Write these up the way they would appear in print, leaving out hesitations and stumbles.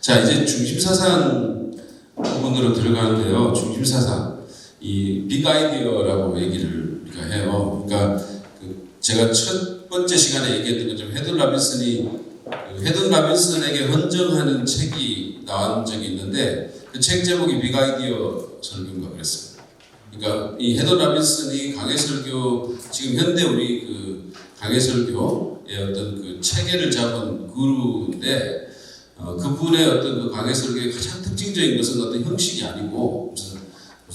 자, 이제 중심사상 부분으로 들어가는데요. 중심사상, 이 빅 아이디어라고 얘기를 우리가 해요. 그러니까 제가 첫 번째 시간에 얘기했던 것처럼 헤든 라빈슨에게 헌정하는 책이 나온 적이 있는데 그 책 제목이 빅 아이디어 설교인가 그랬어요. 그러니까 이 헤든 라빈슨이 강해설교, 지금 현대 우리 그 강해설교의 어떤 그 체계를 잡은 그루인데 그분의 어떤 그 강해설교의 가장 특징적인 것은 어떤 형식이 아니고 무슨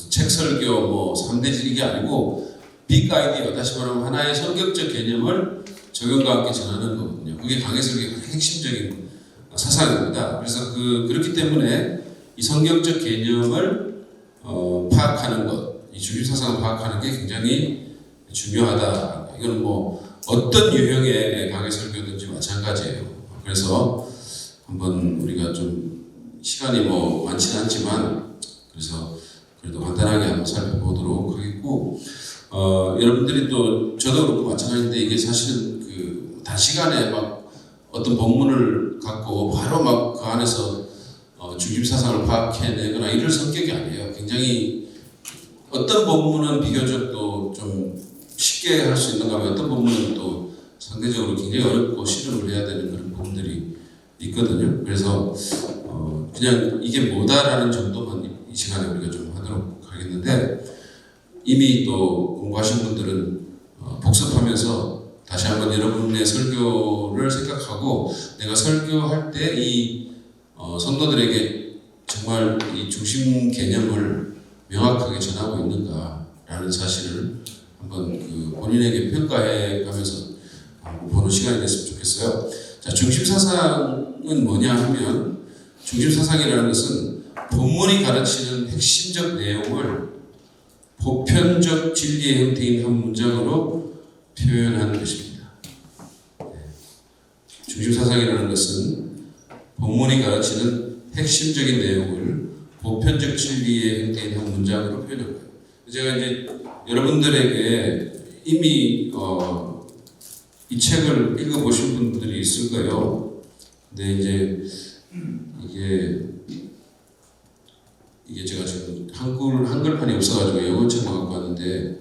책 설교 뭐 3대질 이게 아니고 빅 아이디어, 다시 말하면 하나의 성격적 개념을 적용과 함께 전하는 거거든요. 그게 강해설교의 핵심적인 사상입니다. 그래서 그렇기 때문에 이 성경적 개념을 파악하는 것, 이 중심사상을 파악하는 게 굉장히 중요하다. 이건 뭐 어떤 유형의 강해설교든지 마찬가지예요. 그래서 한번 우리가 좀 시간이 뭐 많지는 않지만 그래서 그래도 간단하게 한번 살펴보도록 하겠고, 여러분들이 또 저도 그렇고 마찬가지인데 이게 사실은 그 단시간에 막 어떤 본문을 갖고 바로 막 그 안에서 중심사상을 파악해내거나 이럴 성격이 아니에요. 굉장히 어떤 본문은 비교적 또 좀 쉽게 할 수 있는가 하면 어떤 본문은 또 상대적으로 굉장히 어렵고 실험을 해야 되는 그런 부분들이 있거든요. 그래서 그냥 이게 뭐다라는 정도만 이 시간에 우리가 좀 하도록 하겠는데, 이미 또 공부하신 분들은 복습하면서 다시 한번 여러분의 설교를 생각하고 내가 설교할 때 이 성도들에게 정말 이 중심 개념을 명확하게 전하고 있는가라는 사실을 한번 그 본인에게 평가해 가면서 보는 시간이 됐으면 좋겠어요. 자, 중심사상은 뭐냐 하면, 중심사상이라는 것은 본문이 가르치는 핵심적 내용을 보편적 진리의 형태인 한 문장으로 표현하는 것입니다. 중심사상이라는 것은 본문이 가르치는 핵심적인 내용을 보편적 진리의 형태인 한 문장으로 표현한 거예요. 제가 이제 여러분들에게 이미 이 책을 읽어보신 분들이 있을 거예요. 근데 이제 이게 제가 지금 한글판이 없어가지고 영어책만 갖고 왔는데,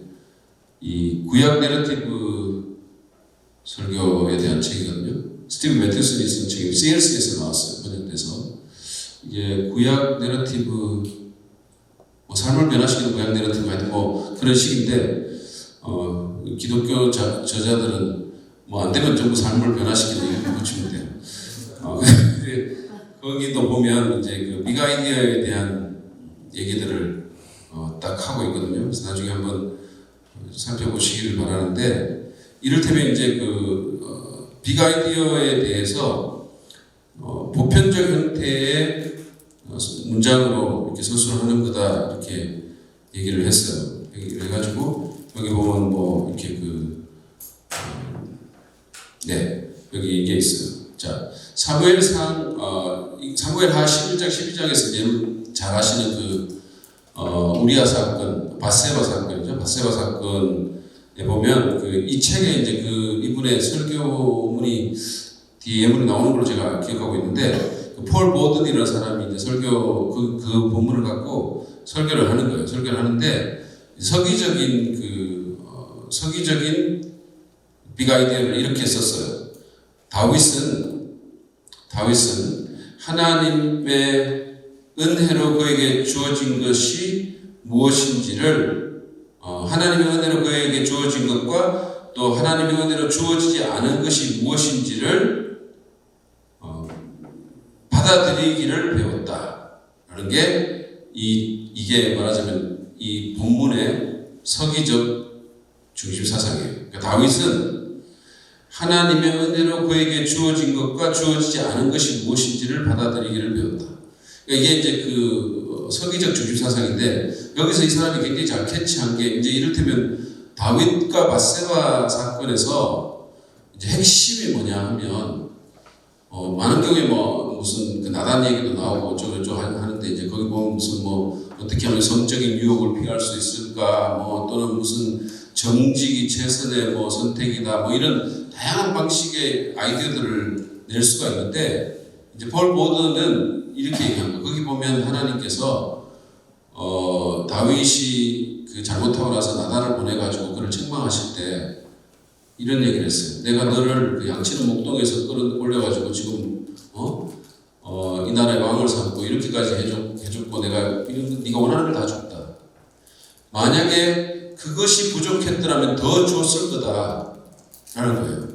이 구약 내러티브 설교에 대한 책이거든요. 스티브 매튜슨이 쓴 책이 CLC에서 나왔어요. 번역돼서. 이게 구약 내러티브, 뭐 삶을 변화시키는 구약 내러티브 하여튼 뭐 그런 식인데, 기독교 저자들은 뭐 안 되면 전부 삶을 변화시키는 이렇게 붙이면 돼요. 거기도 보면 이제 그 빅 아이디어에 대한 얘기들을 딱 하고 있거든요. 그래서 나중에 한번 살펴보시기를 바라는데, 이를테면 이제 빅 아이디어에 대해서 보편적 형태의 문장으로 이렇게 서술하는 거다 이렇게 얘기를 했어요. 얘기를 해가지고 여기 보면 뭐 이렇게 여기 이게 있어요. 자, 사무엘하 11장 12장에서 여러분 잘 아시는 우리아 사건, 밧세바 사건이죠. 밧세바 사건에 보면 이 책에 이제 이분의 설교문이 뒤에 예문이 나오는 걸로 제가 기억하고 있는데, 폴 보든이라는 사람이 이제 설교 그 본문을 갖고 설교를 하는 거예요. 설교를 하는데 서기적인 빅 아이디어를 이렇게 썼어요. 다윗은 하나님의 은혜로 그에게 주어진 것이 무엇인지를, 하나님의 은혜로 그에게 주어진 것과 또 하나님의 은혜로 주어지지 않은 것이 무엇인지를 받아들이기를 배웠다라는 게 이게 말하자면 이 본문의 서기적 중심 사상이에요. 그러니까 다윗은 하나님의 은혜로 그에게 주어진 것과 주어지지 않은 것이 무엇인지를 받아들이기를 배웠다. 그러니까 이게 이제 서기적 중심 사상인데, 여기서 이 사람이 굉장히 잘 캐치한 게 이제 이를테면 다윗과 밧세바 사건에서 이제 핵심이 뭐냐 하면, 많은 경우에 뭐 무슨 나단 얘기도 나오고 어쩌고저쩌고 하는데, 이제 거기 보면 무슨 뭐 어떻게 하면 성적인 유혹을 피할 수 있을까, 뭐 또는 무슨 정직이 최선의 뭐 선택이다, 뭐 이런 다양한 방식의 아이디어들을 낼 수가 있는데, 이제 폴 보든은 이렇게 얘기한 거. 거기 보면 하나님께서 다윗이 그 잘못하고 나서 나단을 보내가지고 그를 책망하실 때 이런 얘기를 했어요. 내가 너를 그 양치는 목동에서 끌어올려가지고 지금 이 나라의 왕을 삼고 이렇게까지 해줬고 내가 네가 원하는 걸 다 줬다. 만약에 그것이 부족했더라면 더 줬을 거다라는 거예요.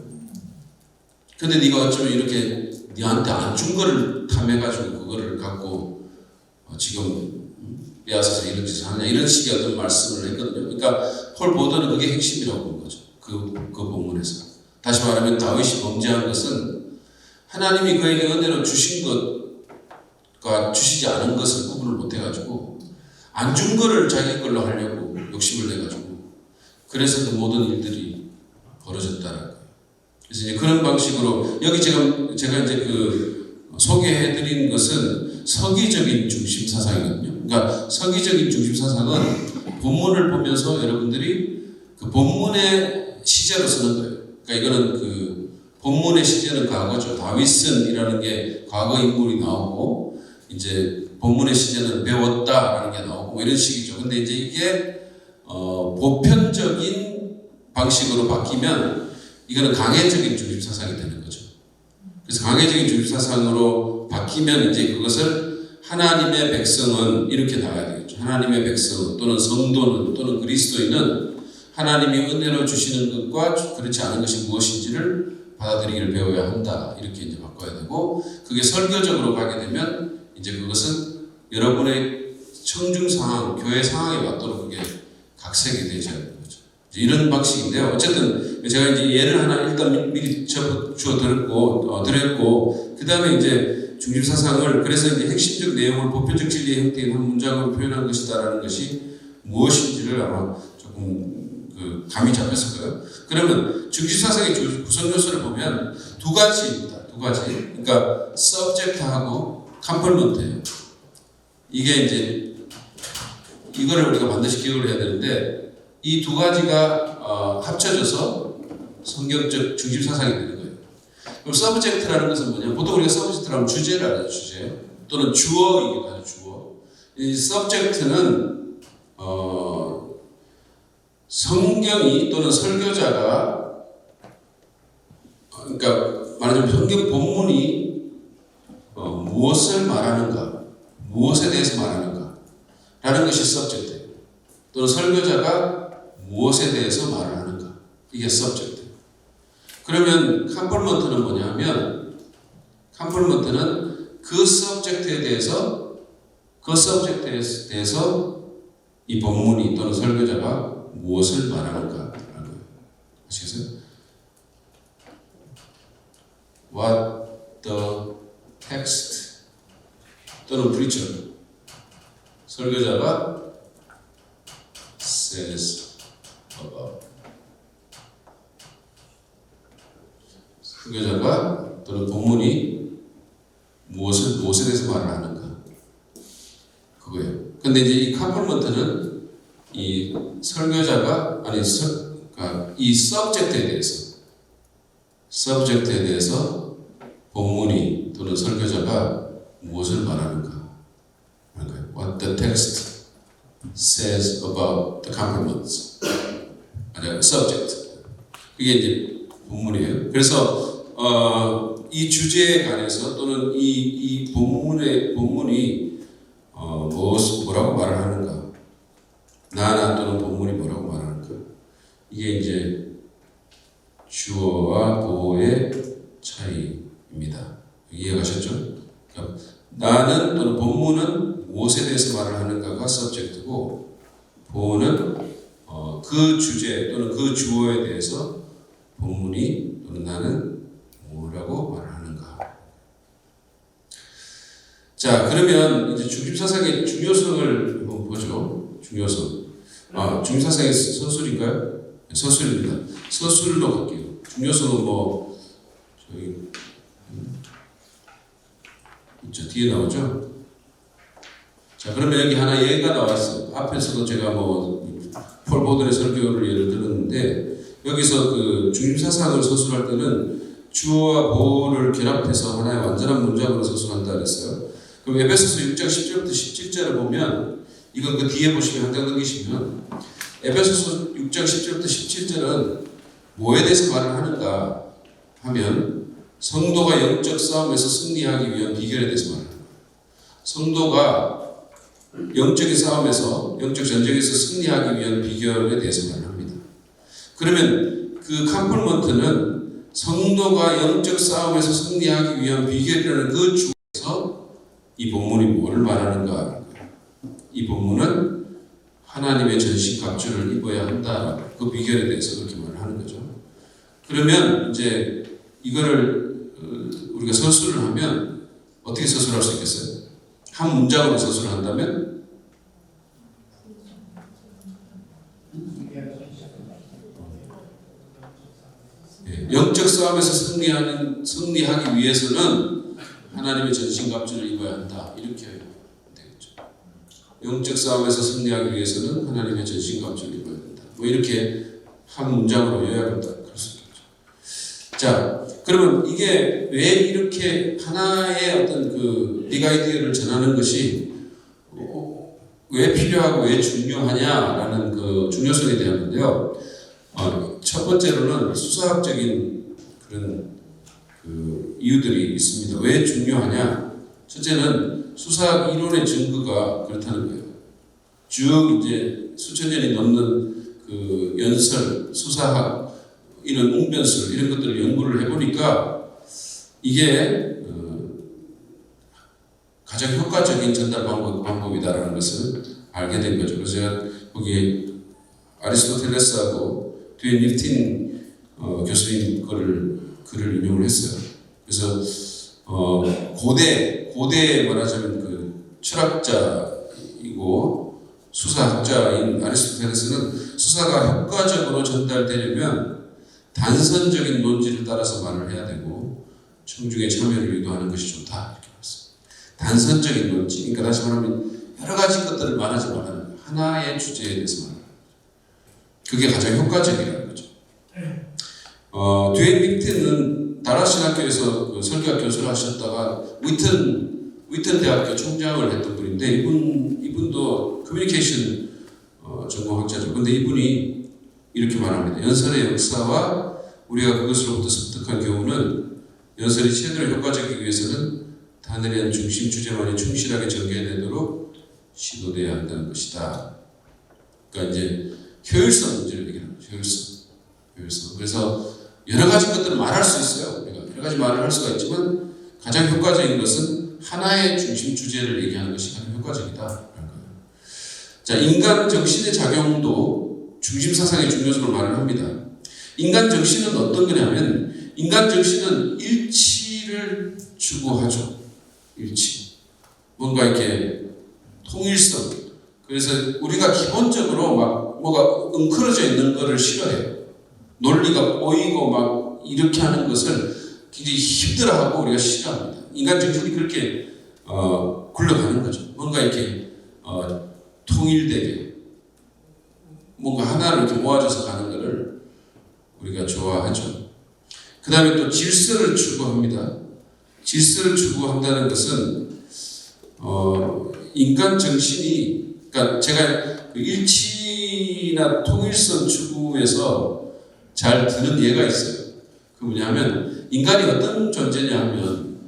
근데 네가 어쩌면 이렇게 네한테 안 준 거를 탐해가지고 그거를 갖고 지금 빼앗아서 이런 짓을 하느냐 이런 식의 어떤 말씀을 했거든요. 그러니까 폴 보더는 그게 핵심이라고 본 거죠. 그 본문에서. 다시 말하면 다윗이 범죄한 것은 하나님이 그에게 은혜로 주신 것과 주시지 않은 것을 구분을 못해가지고 안 준 거를 자기 걸로 하려고 욕심을 내가지고 그래서 그 모든 일들이 벌어졌다는 거예요. 그래서 이제 그런 방식으로 여기 제가 이제 그 소개해드린 것은 서기적인 중심 사상이거든요. 그러니까 서기적인 중심 사상은 본문을 보면서 여러분들이 그 본문의 시제로 쓰는 거예요. 그러니까 이거는 그 본문의 시제는 과거죠. 다윗은이라는 게 과거 인물이 나오고 이제 본문의 시제는 배웠다라는 게 나오고 뭐 이런 식이죠. 근데 이제 이게 보편적인 방식으로 바뀌면 이거는 강해적인 중심 사상이 되는 거죠. 그래서 강해적인 중심 사상으로 바뀌면 이제 그것을 하나님의 백성은 이렇게 나와야 되겠죠. 하나님의 백성 또는 성도는 또는 그리스도인은 하나님이 은혜로 주시는 것과 그렇지 않은 것이 무엇인지를 받아들이기를 배워야 한다. 이렇게 이제 바꿔야 되고 그게 설교적으로 가게 되면 이제 그것은 여러분의 청중 상황, 교회 상황에 맞도록 그게 각색이 되지 않는 거죠. 이런 방식인데요. 어쨌든 제가 이제 예를 하나 일단 미리 드렸고 그 다음에 이제 중심 사상을 그래서 이제 핵심적 내용을 보편적 진리의 형태인 한 문장으로 표현한 것이다라는 것이 무엇인지를 아마 조금 그 감이 잡혔을 거예요. 그러면 중심 사상의 구성 요소를 보면 두 가지입니다. 두 가지. 그러니까 subject하고 complement예요. 이게 이제 이거를 우리가 반드시 기억을 해야 되는데 이 두 가지가 합쳐져서 성경적 중심 사상이 되는 거예요. 그럼 서브젝트라는 것은 뭐냐? 보통 우리가 서브젝트라면 주제를 알아요. 주제 또는 주어이기도 하죠. 주어. 이 서브젝트는 성경이 또는 설교자가 그러니까 말하자면 성경 본문이 무엇을 말하는가, 무엇에 대해서 말하는가 라는 것이 서브젝트예요. 또는 설교자가 무엇에 대해서 말을 하는가 이게 서브젝트. 그러면 컴플먼트는 뭐냐면 컴플먼트는 그 서브젝트에 대해서 이 본문이 또는 설교자가 무엇을 말하는가 라는 거예요. 아시겠어요? What the text 또는 preacher 설교자가 says about 설교자가 또는 본문이 무엇에 대해서 말을 하는가 그거예요. 근데 이제 이 컴플먼트는 이 설교자가 그러니까 이 서브젝트에 대해서 본문이 또는 설교자가 무엇을 말하는가 하는 거예요. What the text says about the complements. subject. 그게 이제 본문이에요. 그래서 이 주제에 관해서 또는 이 본문이 뭐라고 말을 하는가, 나나 또는 본문이 뭐라고 말하는가. 이게 이제 주어와 보어의 차이입니다. 이해가셨죠? 그러니까 나는 또는 본문은 무엇에 대해서 말을 하는가가 서브젝트고 보어는 그 주제 또는 그 주어에 대해서 본문이 또는 나는 뭐라고 말을 하는가. 자, 그러면 이제 중심사상의 중요성을 한번 보죠. 중요성. 중심사상의 서술인가요? 서술입니다. 서술로 갈게요. 중요성은 뭐 저기 저 뒤에 나오죠. 자, 그러면 여기 하나 예가 나왔어요. 앞에서도 제가 폴 보들의 설교를 예를 들었는데 여기서 그 중심사상을 서술할 때는 주어와 보어를 결합해서 하나의 완전한 문장으로 서술한다 그랬어요. 그럼 에베소서 6장 10절부터 17절을 보면 이건 그 뒤에 보시면 한 장 넘기시면 에베소서 6장 10절부터 17절은 뭐에 대해서 말을 하는가 하면 성도가 영적 싸움에서 승리하기 위한 비결에 대해서 말합니다. 성도가 영적인 싸움에서 영적 전쟁에서 승리하기 위한 비결에 대해서 말을 합니다. 그러면 그 컴플먼트는 성도가 영적 싸움에서 승리하기 위한 비결이라는 그 주에서 이 본문이 뭐를 말하는가? 이 본문은 하나님의 전신 갑주를 입어야 한다. 그 비결에 대해서 그렇게 말을 하는 거죠. 그러면 이제 이거를 우리가 서술을 하면 어떻게 서술할 수 있겠어요? 한 문장으로 서술을 한다면 영적 싸움에서 승리하기 위해서는 하나님의 전신갑주를 입어야 한다. 이렇게 되겠죠. 영적 싸움에서 승리하기 위해서는 하나님의 전신갑주를 입어야 된다. 뭐 이렇게 한 문장으로 요약한다. 그럴 수 있겠죠. 자, 그러면 이게 왜 이렇게 하나의 어떤 그 빅 아이디어를 전하는 것이 왜 필요하고 왜 중요하냐라는 그 중요성에 대한 건데요. 첫 번째로는 수사학적인 그런 그 이유들이 있습니다. 왜 중요하냐? 첫째는 수사학 이론의 증거가 그렇다는 거예요. 쭉 이제 수천 년이 넘는 그 연설, 수사학, 이런 웅변술 이런 것들을 연구를 해보니까 이게 가장 효과적인 전달 방법이다라는 것을 알게 된 거죠. 그래서 제가 거기 아리스토텔레스하고 뒤에 니프틴 교수님 글을 인용을 했어요. 그래서 고대 말하자면 그 철학자이고 수사학자인 아리스토텔레스는 수사가 효과적으로 전달되려면 단선적인 논지를 따라서 말을 해야 되고 청중의 참여를 유도하는 것이 좋다 이렇게 말했습니다. 단선적인 논지, 그러니까 다시 말하면 여러 가지 것들을 말하지 말라는 하나의 주제에 대해서 말하는 거예요. 그게 가장 효과적이라는 거죠. 듀에인 빅튼은 다라신학교에서 그 설교학 교수를 하셨다가 위튼 대학교 총장을 했던 분인데 이분도 커뮤니케이션 전공학자죠. 근데 이분이 이렇게 말합니다. 연설의 역사와 우리가 그것으로부터 습득한 교훈은 연설이 최대로 효과적이기 위해서는 단연한 중심 주제만이 충실하게 전개되도록 시도돼야 한다는 것이다. 그러니까 이제 효율성 문제를 얘기하는 거죠. 효율성. 그래서 여러 가지 것들을 말할 수 있어요. 우리가 여러 가지 말을 할 수가 있지만 가장 효과적인 것은 하나의 중심 주제를 얘기하는 것이 가장 효과적이다. 자, 인간 정신의 작용도 중심 사상의 중요성을 말을 합니다. 인간 정신은 어떤 거냐면 인간 정신은 일치를 추구하죠. 일치. 뭔가 이렇게 통일성. 그래서 우리가 기본적으로 막 뭐가 엉클어져 있는 거를 싫어해요. 논리가 꼬이고 막 이렇게 하는 것을 굉장히 힘들어하고 우리가 싫어합니다. 인간 정신이 그렇게 굴러가는 거죠. 뭔가 이렇게 통일되게 뭔가 하나로 이렇게 모아져서 가는 것을 우리가 좋아하죠. 그 다음에 또 질서를 추구합니다. 질서를 추구한다는 것은 인간 정신이 그러니까 제가 그 일치나 통일성 추구에서 잘 드는 예가 있어요. 그 뭐냐면 인간이 어떤 존재냐 하면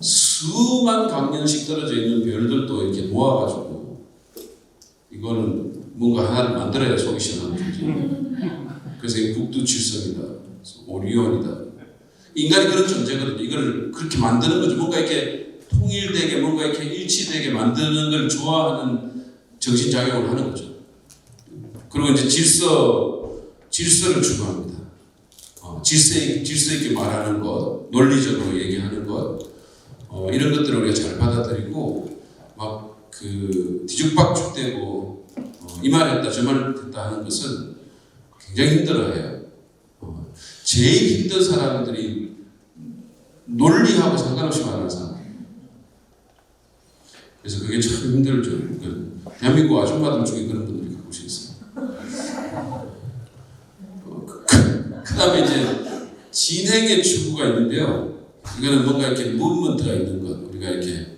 수만 광년씩 떨어져 있는 별들도 이렇게 모아가지고 이거는 뭔가 하나를 만들어야 속이 시원한 존재. 그래서 이게 북두칠성이다, 오리온이다. 인간이 그런 존재거든요. 이걸 그렇게 만드는 거죠. 뭔가 이렇게 통일되게, 뭔가 이렇게 일치되게 만드는 걸 좋아하는 정신작용을 하는 거죠. 그리고 이제 질서를 추구합니다. 질서 있게 말하는 것, 논리적으로 얘기하는 것, 이런 것들을 우리가 잘 받아들이고, 막 그 뒤죽박죽되고, 이 말 했다, 저 말 했다 하는 것은 굉장히 힘들어해요. 제일 힘든 사람들이 논리하고 상관없이 말하는 사람. 그래서 그게 참 힘들죠. 대한민국 아줌마들 중에 그런 분들이 가끔씩 있어요. 그 다음에 이제 진행의 추구가 있는데요. 이거는 뭔가 이렇게 무브먼트가 있는 것. 우리가 이렇게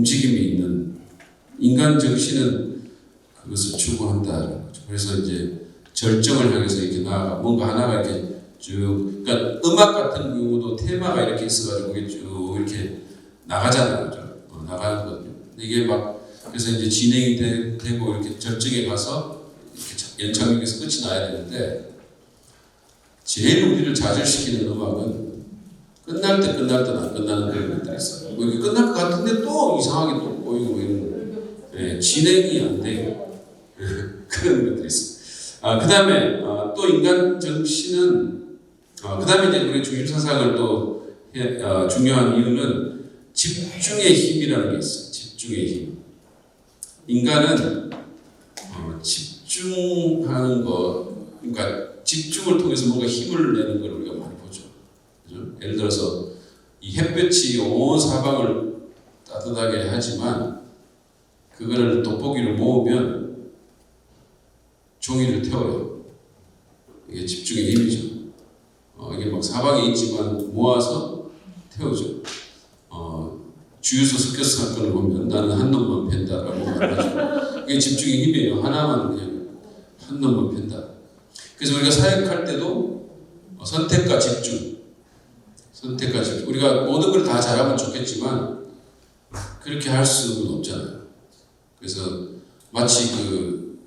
움직임이 있는 인간 정신은 그것을 추구한다는 거죠. 그래서 이제 절정을 향해서 이렇게 나아가 뭔가 하나가 이렇게 쭉 그러니까 음악 같은 경우도 테마가 이렇게 있어가지고 이게 쭉 이렇게 나가잖아요, 그죠? 나가는 거거든요. 이게 막 그래서 이제 진행이 되고 이렇게 절정에 가서 이렇게 연착륙에서 끝이 나야 되는데 제일 우리를 좌절시키는 음악은 끝날 때는 안 끝나는 그런 것들이 있어요. 뭐 이게 끝날 것 같은데 또 이상하게 또 보이고 뭐 이런 진행이 안 돼요. 그런 것들이 있어요. 그 다음에 또 인간 정신은 그 다음에 이제 우리 중심사상을 또 중요한 이유는 집중의 힘이라는 게 있어요. 집중의 힘. 인간은 집중하는 거, 그러니까 집중을 통해서 뭔가 힘을 내는 걸 우리가 많이 보죠. 그죠? 예를 들어서 이 햇볕이 온 사방을 따뜻하게 하지만 그거를 돋보기를 모으면 종이를 태워요. 이게 집중의 힘이죠. 이게 막 사방에 있지만 모아서 태우죠. 주유소 습격수 사건을 보면 나는 한 놈만 팬다라고 말하죠. 이게 집중의 힘이에요. 하나만 그냥 한 놈만 팬다. 그래서 우리가 사역할 때도 선택과 집중. 우리가 모든 걸 다 잘하면 좋겠지만 그렇게 할 수는 없잖아요. 그래서 마치 그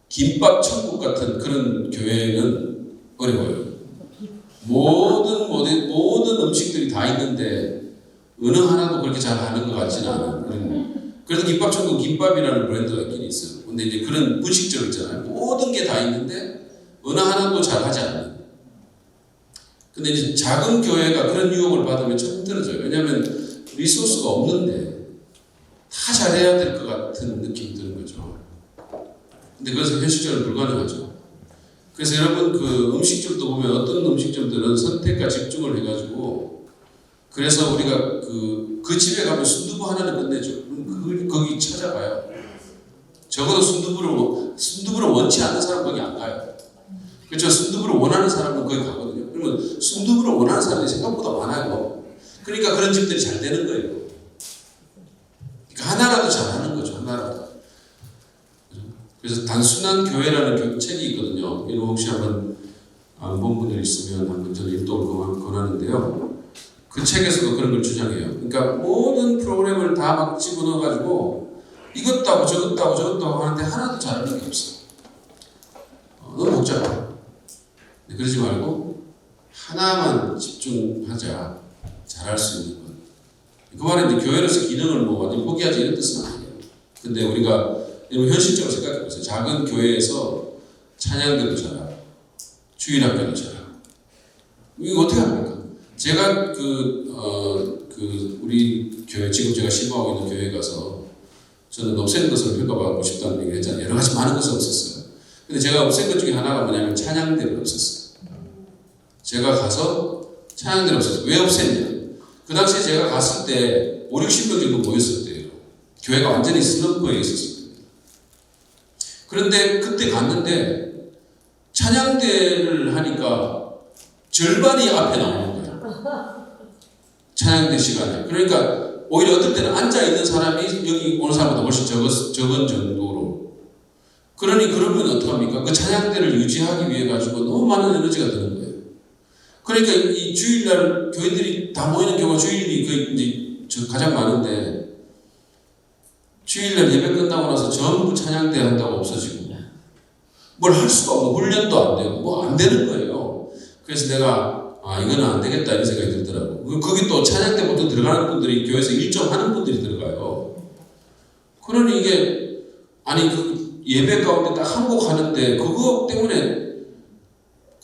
김밥 천국 같은 그런 교회는 어려워요. 모든 음식들이 다 있는데 어느 하나도 그렇게 잘 하는 것 같지는 않아요. 그래도 김밥 천국 김밥이라는 브랜드가 있긴 있어요. 근데 이제 그런 분식점 있잖아요. 모든 게 다 있는데 어느 하나도 잘 하지 않아요. 근데 이제 작은 교회가 그런 유혹을 받으면 좀 힘들어져요. 왜냐하면 리소스가 없는데 다 잘해야 될 것 같은 느낌이 드는 거죠. 근데 그것은 현실적으로 불가능하죠. 그래서 여러분 그 음식점도 보면 어떤 음식점들은 선택과 집중을 해가지고 그래서 우리가 그 집에 가면 순두부 하나는 끝내죠. 거기 찾아가요. 적어도 순두부를 원치 않는 사람 거기 안 가요. 그렇죠. 순두부를 원하는 사람은 거기 가거든요. 그러면 순두부를 원하는 사람이 생각보다 많아요. 그러니까 그런 집들이 잘 되는 거예요. 그러니까 하나라도 잘하는 거죠. 하나라도. 그래서 단순한 교회라는 책이 있거든요. 이거 혹시 한번 안 본 분들 있으면 한번 저는 일독을 권하는데요. 그 책에서도 그런 걸 주장해요. 그러니까 모든 프로그램을 다 막 집어넣어가지고 이것도 하고 저것도 하고 하는데 하나도 잘하는 게 없어요. 너무 복잡해요. 그러지 말고 하나만 집중하자. 잘할 수 있는 것. 그 말은 이제 교회로서 기능을 뭐 완전히 포기하지 이런 뜻은 아니에요. 근데 우리가 현실적으로 생각해 보세요. 작은 교회에서 찬양대도 잘하고 주일학교도 잘하고 이거 어떻게 합니까? 제가 우리 교회 지금 제가 심호하고 있는 교회에 가서 저는 없애는 것을 평가받고 싶다는 얘기를 했잖아요. 여러 가지 많은 것을 없앴어요. 근데 제가 없앤 것 중에 하나가 뭐냐면 찬양대를 없앴어요. 제가 가서 찬양대를 없앴어요. 왜 없앴냐? 그 당시에 제가 갔을 때 5, 60명 정도 모였을 때예요. 교회가 완전히 슬럼프에 있었어요. 그런데 그때 갔는데 찬양대를 하니까 절반이 앞에 나오는 거예요. 찬양대 시간에. 그러니까 오히려 어떨 때는 앉아있는 사람이 여기 오는 사람보다 훨씬 적은 정도로. 그러면 어떡합니까? 그 찬양대를 유지하기 위해 가지고 너무 많은 에너지가 드는 거예요. 그러니까 이 주일날 교회들이 다 모이는 경우가 주일이 이제 가장 많은데 주일날 예배 끝나고 나서 전부 찬양대 한다고 없어지고 뭘 할 수가 없고 훈련도 안 되고 뭐 안 되는 거예요. 그래서 내가 이거는 안 되겠다 이런 생각이 들더라고. 거기 또 찬양대 보통 들어가는 분들이 교회에서 일정하는 분들이 들어가요. 그러니 이게 그 예배 가운데 딱 한 곡 하는데 그거 때문에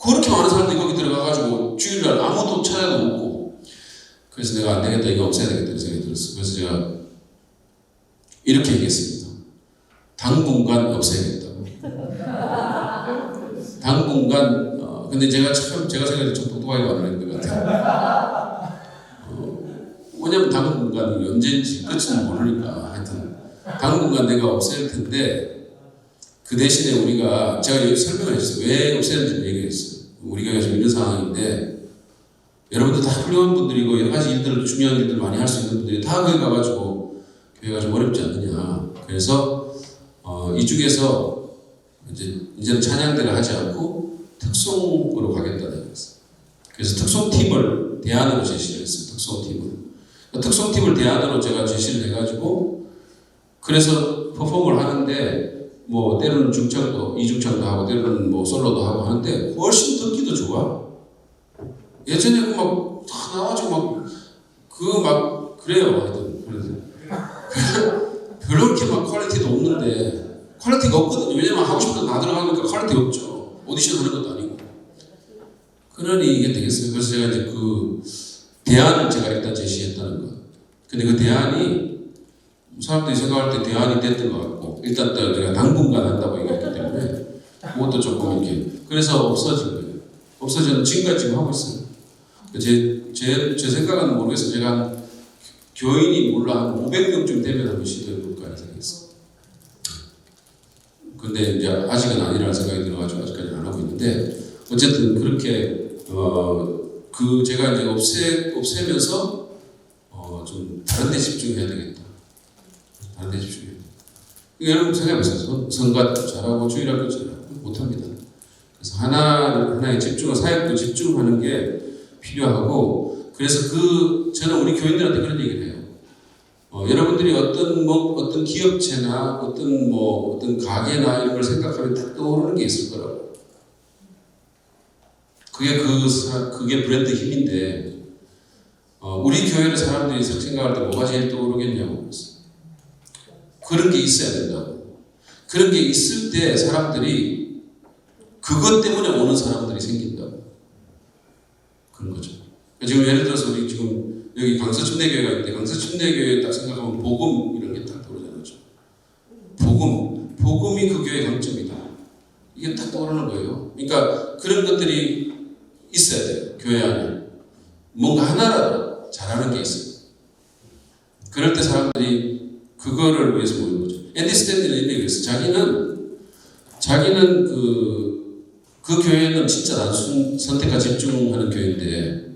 그렇게 많은 사람들이 거기 들어가가지고 주일날 아무도 찾아도 없고 그래서 내가 안 되겠다 이거 없애야 되겠다 이런 생각이 들었어요. 그래서 제가 이렇게 얘기했습니다. 당분간 없애야겠다고. 당분간 근데 제가 생각해도 좀 똑똑하게 말하는 것 같아요. 왜냐면 당분간이 언제인지 끝은 모르니까 하여튼 당분간 내가 없앨 텐데 그 대신에 우리가 제가 여기 설명을 했어요. 왜 없애는지 얘기했어요. 우리가 지금 이런 상황인데 여러분들 다 훌륭한 분들이고 여러 가지 일들 중요한 일들 많이 할 수 있는 분들이 다 거기 가가지고 교회가 좀 어렵지 않느냐. 그래서 이 중에서 이제는 찬양대를 하지 않고 특송으로 가겠다는 거였어요. 그래서 특송팀을 대안으로 제시를 했어요. 특송팀을 대안으로 제가 제시를 해가지고 그래서 퍼폼을 하는데 뭐 때로는 중창도 이중창도 하고 때로는 뭐 솔로도 하고 하는데 훨씬 듣기도 좋아. 예전에 막 다 나와가지고 막 그래요. 하여튼 별로 그렇게 막 퀄리티도 없는데 퀄리티가 없거든요. 왜냐면 하고 싶은 거 다 들어가니까 퀄리티 없죠. 오디션 하는 것도 아니고. 그러니 이게 되겠어요. 그래서 제가 이제 그 대안을 제가 일단 제시했다는 거. 근데 그 대안이 사람들이 생각할 때 대안이 됐던 것 같고 일단 내가 당분간 한다고 얘기했기 때문에 그것도 조금 이렇게 그래서 없어진 거예요. 없어진 지금까지 지금 하고 있어요. 제 생각은 모르겠어요. 제가 한 교인이 몰라 한 500명쯤 되면 한번 시도해볼까 하는 생각이 있어요. 근데 이제 아직은 아니라는 생각이 들어가지고 아직까지 안 하고 있는데 어쨌든 그렇게 제가 이제 없애면서 좀 다른 데 집중해야 되겠다. 다른 데 집중해야 돼. 여러분 생각해보세요. 성가도 잘하고 주일학교 잘하고 못합니다. 그래서 하나에 사역도 집중하는 게 필요하고 그래서 저는 우리 교인들한테 그런 얘기를 해요. 여러분들이 어떤 기업체나 어떤 가게나 이런 걸 생각하면 딱 떠오르는 게 있을 거라고. 그게 브랜드 힘인데 우리 교회를 사람들이 생각할 때 뭐가 제일 떠오르겠냐고. 그런 게 있어야 된다고. 그런 게 있을 때 사람들이 그것 때문에 오는 사람들이 생긴다고. 그런 거죠. 지금 예를 들어서 우리 지금 여기 강서침례교회가 있는데 강서침례교회 딱 생각하면 복음 이런 게 딱 떠오르잖아요. 복음이 그 교회의 강점이다. 이게 딱 떠오르는 거예요. 그러니까 그런 것들이 있어야 돼요. 교회 안에. 뭔가 하나라도 잘하는 게 있어요. 그럴 때 사람들이 그거를 위해서 모이는 거죠. 앤디 스탠리는 이렇게 그랬어요. 자기는 그 교회는 진짜 단순 선택과 집중하는 교회인데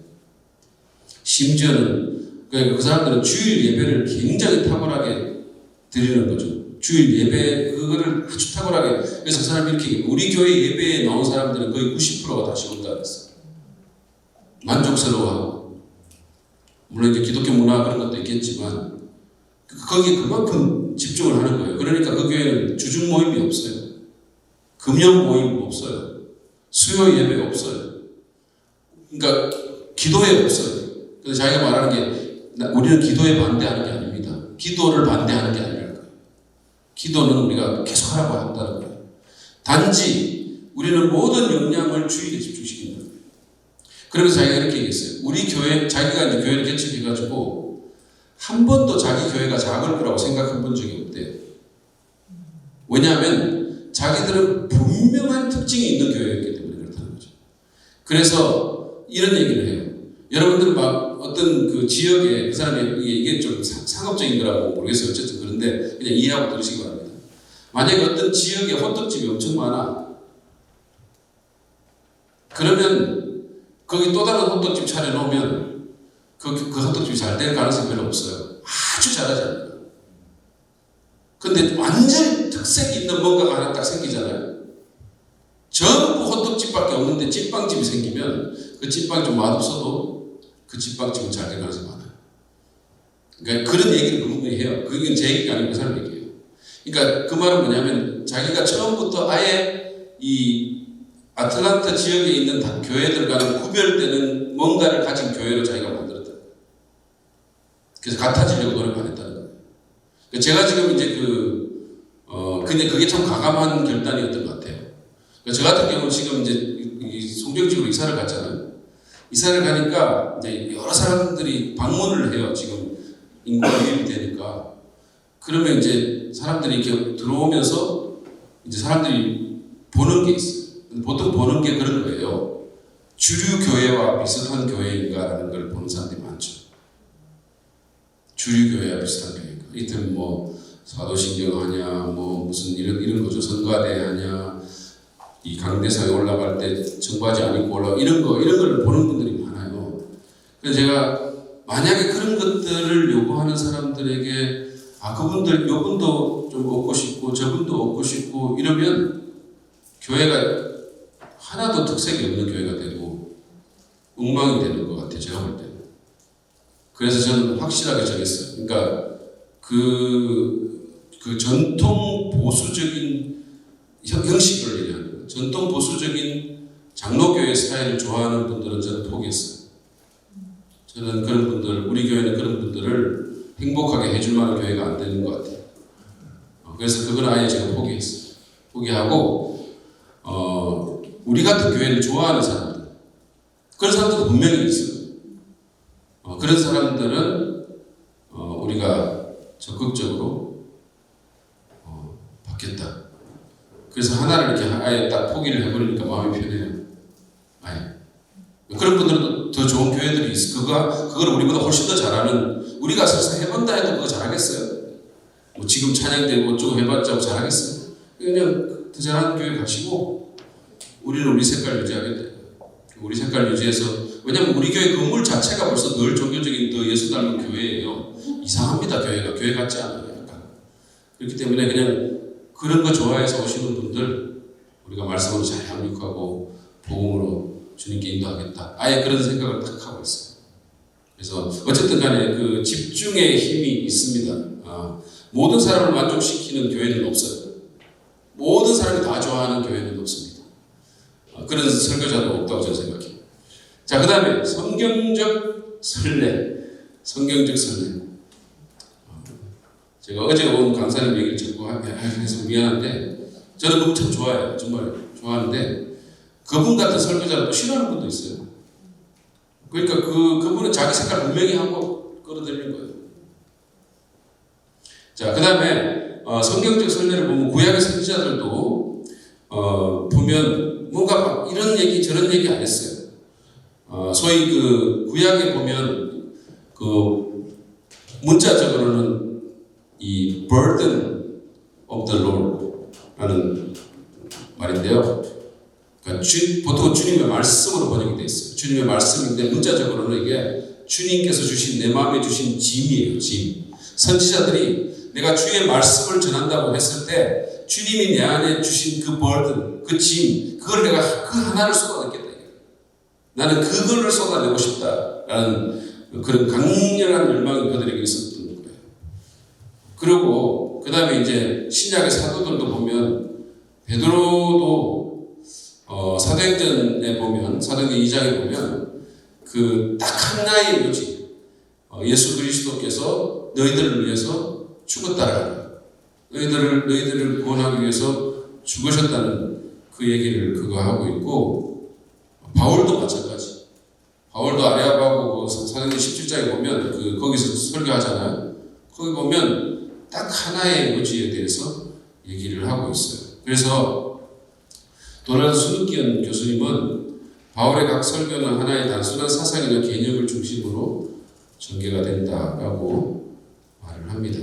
심지어는 그 사람들은 주일 예배를 굉장히 탁월하게 드리는 거죠. 주일 예배 그거를 아주 탁월하게. 그래서 그 사람이 이렇게 우리 교회 예배에 나온 사람들은 거의 90%가 다시 온다 그랬어요. 만족스러워하고 물론 이제 기독교 문화 그런 것도 있겠지만 거기에 그만큼 집중을 하는 거예요. 그러니까 그 교회는 주중 모임이 없어요. 금연 모임 없어요. 수요 예배 없어요. 그러니까 기도회 없어요. 그래서 자기가 말하는 게 우리는 기도에 반대하는 게 아닙니다. 기도를 반대하는 게 아니라는 거예요. 기도는 우리가 계속 하라고 한다는 거예요. 단지 우리는 모든 역량을 주일에 집중시킨다. 그러면서 자기가 이렇게 얘기했어요. 우리 교회, 자기가 이제 교회를 개척해가지고 한 번도 자기 교회가 작을 거라고 생각해 본 적이 없대요. 왜냐하면 자기들은 분명한 특징이 있는 교회였기 때문에 그렇다는 거죠. 그래서 이런 얘기를 해요. 여러분들 막 어떤 그 지역에 그 사람이 이게 좀 상업적인 거라고 모르겠어요. 어쨌든 그런데 그냥 이해하고 들으시기 바랍니다. 만약에 어떤 지역에 호떡집이 엄청 많아. 그러면 거기 또 다른 호떡집 차려놓으면 그 호떡집이 잘 될 가능성이 별로 없어요. 아주 잘하지 않아요. 근데 완전히 특색이 있는 뭔가가 하나 딱 생기잖아요. 전부 호떡집밖에 없는데 찐빵집이 생기면 그 찐빵이 좀 맛없어도 그 찐빵집은 잘 될 가능성이 많아요. 그러니까 그런 얘기를 분명히 해요. 그게 제 얘기가 아니고 그 사람 얘기예요. 그러니까 그 말은 뭐냐면 자기가 처음부터 아예 이 아틀란타 지역에 있는 교회들과는 구별되는 뭔가를 가진 교회로 자기가 만들었다. 그래서 같아지려고 노력 안 했다는 거예요. 그러니까 제가 지금 이제 근데 그게 참 과감한 결단이었던 것 같아요. 그러니까 저 같은 경우는 지금 이제 송정지구로 이사를 갔잖아요. 이사를 가니까 이제 여러 사람들이 방문을 해요. 지금 인구가 유입이 되니까. 그러면 이제 사람들이 이렇게 들어오면서 이제 사람들이 보는 게 있어요. 보통 보는 게 그런 거예요. 주류 교회와 비슷한 교회인가라는 걸 보는 사람들이 많죠. 주류 교회와 비슷한 교회인가. 이때는 뭐 사도신경 하냐, 뭐 무슨 이런 거죠. 성가대 하냐, 이 강대상에 올라갈 때 청바지 안 입고 이런 걸 보는 분들이 많아요. 그래서 제가 만약에 그런 것들을 요구하는 사람들에게 그분들 요분도 좀 얻고 싶고 저분도 얻고 싶고 이러면 교회가 하나도 특색이 없는 교회가 되고 엉망이 되는 것 같아요. 제가 볼 때는. 그래서 저는 확실하게 정했어요. 그러니까 그 전통 보수적인 형식을 얘기하는 거예요. 전통 보수적인 장로교회 스타일을 좋아하는 분들은 저는 포기했어요. 저는 그런 분들, 우리 교회는 그런 분들을 행복하게 해줄 만한 교회가 안 되는 것 같아요. 그래서 그건 아예 제가 포기했어요. 포기하고 우리 같은 교회를 좋아하는 사람들, 그런 사람들도 분명히 있어요. 그런 사람들은 우리가 적극적으로 받겠다. 그래서 하나를 이렇게 아예 딱 포기를 해버리니까 마음이 편해요. 아예. 그런 분들은 더 좋은 교회들이 있어. 그걸 우리보다 훨씬 더 잘하는, 우리가 설사 해본다 해도 그거 잘하겠어요? 뭐 지금 찬양되고 어쩌고 해봤자 잘하겠어요? 그냥 더 잘하는 교회 가시고, 우리는 우리 색깔 유지하겠다. 우리 색깔 유지해서, 왜냐면 우리 교회 건물 자체가 벌써 늘 종교적인 더 예수 닮은 교회예요. 이상합니다, 교회가. 교회 같지 않아요. 약간. 그렇기 때문에 그냥 그런 거 좋아해서 오시는 분들, 우리가 말씀으로 잘 양육하고, 복음으로 주님께 인도하겠다. 아예 그런 생각을 딱 하고 있어요. 그래서 어쨌든 간에 그 집중의 힘이 있습니다. 모든 사람을 만족시키는 교회는 없어요. 모든 사람이 다 좋아하는 교회는 없습니다. 그런 설교자도 없다고 저는 생각해요. 자, 그 다음에 성경적 설레. 성경적 설레. 제가 어제 온 강사님 얘기를 자꾸 해서 미안한데, 저는 그분 참 좋아해요. 정말 좋아하는데, 그분 같은 설교자를 또 싫어하는 분도 있어요. 그러니까 그분은 자기 색깔 분명히 하고 끌어들이는 거예요. 자, 그 다음에 성경적 설례를 보면 구약의 선지자들도 보면 뭔가 막 이런 얘기 저런 얘기 안 했어요. 소위 그 구약에 보면 그 문자적으로는 이 burden of the Lord 라는 말인데요. 그러니까 보통 주님의 말씀으로 번역이 되어 있어요. 주님의 말씀인데 문자적으로는 이게 주님께서 주신 내 마음에 주신 짐이에요. 짐. 선지자들이 내가 주의 말씀을 전한다고 했을 때 주님이 내 안에 주신 그 burden, 그 짐, 그걸 내가 그 하나를 쏟아냈겠다. 나는 그거를 쏟아내고 싶다라는 그런 강렬한 열망이 그들에게 있었던 거예요. 그리고 그 다음에 이제 신약의 사도들도 보면 베드로도 사도행전에 보면, 사도행전 2장에 보면 그 딱 하나의 요지, 예수 그리스도께서 너희들을 위해서 죽었다라는, 너희들을 구원하기 위해서 죽으셨다는 그 얘기를 그거 하고 있고, 바울도 마찬가지. 바울도 아레아바고 사도행전 17장에 보면 거기서 설교하잖아요. 거기 보면 딱 하나의 요지에 대해서 얘기를 하고 있어요. 그래서 도널드 스누키언 교수님은 바울의 각 설교는 하나의 단순한 사상이나 개념을 중심으로 전개가 된다라고 말을 합니다.